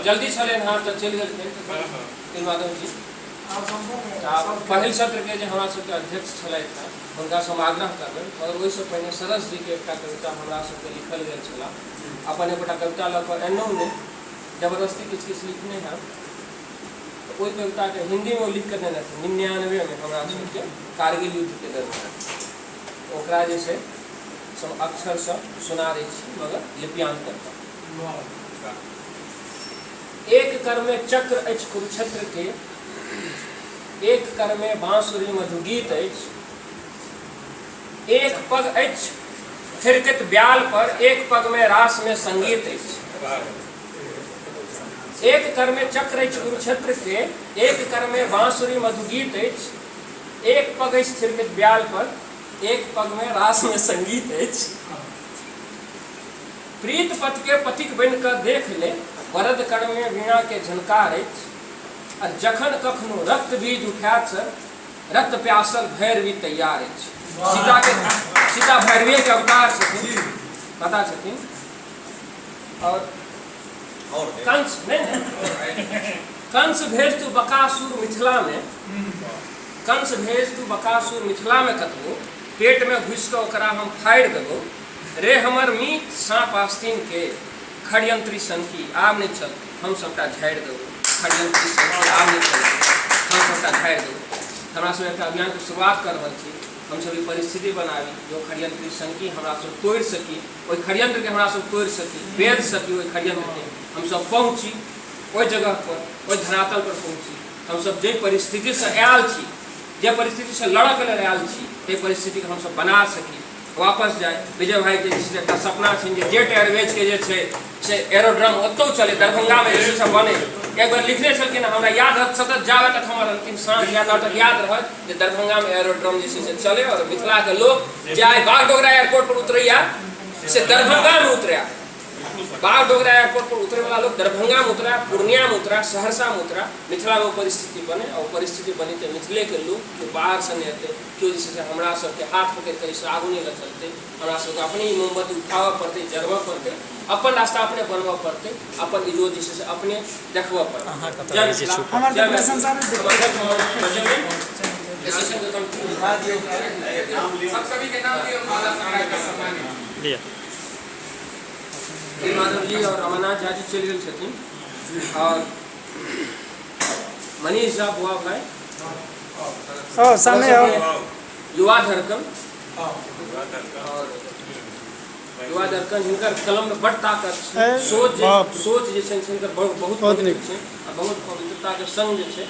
जल्दी चले हाँ तो चल गए माधव जी पहिल सत्र के हमरा सबके अध्यक्ष छलथि हुनका से हम आग्रह करबनि मगर ओहिसँ पहिने सरस जी के एकटा कविता हमरा सबके लिखल गेल छला अपन एकटा कविता लऽ कऽ एनहुँ नहि जबरदस्ती किछु लिखने हैं तो ओहि कविता के हिंदी में लिख कर देने थे 99 में हमरा सबके कारगिल युद्ध के दरमियान ओकरा जे छै सब अक्षर से सुना रही छी मगर लिप्यान्तर एक कर में चक्र अछि कुरुक्षेत्र के एक कर में बांसुरी मधुगीत अछि एक पग अछि थिरकत ब्याल पर एक पग में रास में संगीत अछि एक कर में चक्र अछि कुरुक्षेत्र के एक कर में बांसुरी मधुगीत अछि एक पग अछि थिरकत ब्याल पर एक पग में रास में संगीत अछि प्रीत पथ के पथिक बन कर देख ले वरद कण में वीणा के झनकार अछि और जखन कखनो रक्त बीज उठात रक्त प्यासल भैरवी तैयार अछि सीता भैरवी के अवतार छथिन पता छथिन और कंस नहीं कंस भेज तू बकासुर मिथिला में कंस भेज तू बकासुर मिथिला में कतबो पेट में घुस के ओकरा हम फाड़ि देबो रे हमर मीत सांप आस्तीन के खड़यंत्री सनकी आब नहीं चल हम सबटा झाड़ि देबो खड़यंत्री सनकी आब नहीं चल हम सबटा झाड़ि देबो हमरा सब एक अभियान के शुरुआत कर रहल छी हम सब परिस्थिति बनाबी जो खड़यंत्री सनकी हमरा सब तोड़ सकी ओहि खड़यंत्र के हमरा सब तोड़ सकी वेद सकी ओहि खड़यंत्र के हम सब पहुँची ओहि जगह पर ओहि धरातल पर पहुँची हम सब जे परिस्थिति से आयल छी जे परिस्थिति से लड़क लेल आयल छी ते परिस्थिति के हम सब बना सकी वापस जाए विजय भाई के एक सपना जेट एयरवेज के से एरोड्रम ओतौ चले दरभंगा में जैसे सब बने एक बार लिखने छलखिन हमरा याद रहत सतत जावे तक हमर अंतिम सांस या नाटक याद रहत जे दरभंगा में एरोड्रम जैसे से चले और मिथिला के लोग जाए बागडोगरा एयरपोर्ट पर उतरैया से दरभंगा में उतरया बागडोगरा एयरपोर्ट पर उतरे वाला लोग दरभंगा में उतरा पूर्णिया में उतरा सहरसा में उतरा मिथिला में परिस्थिति बने और परिस्थिति बनी तो मिथिले के लोग जो बाहर से नहीं आते क्यों जैसे हमरा सबके हाथ पकड़ कर इसे आगू नहीं लग चलते हमरा सबके अपनी मोमबत्ती उठाव पड़ते जरब पड़ते अपन रास्ता अपने बनवा पड़ते अपन इजोत जैसे अपने देखवा पड़ते माधव जी और अमरनाथ झा जी चल गए छथिन और मनीष झा बुआ भाई युवा धड़कन और युवा धड़कन हिनकर कलम में बड़ ताकत सोच जे बहुत पवित्रता के संग जे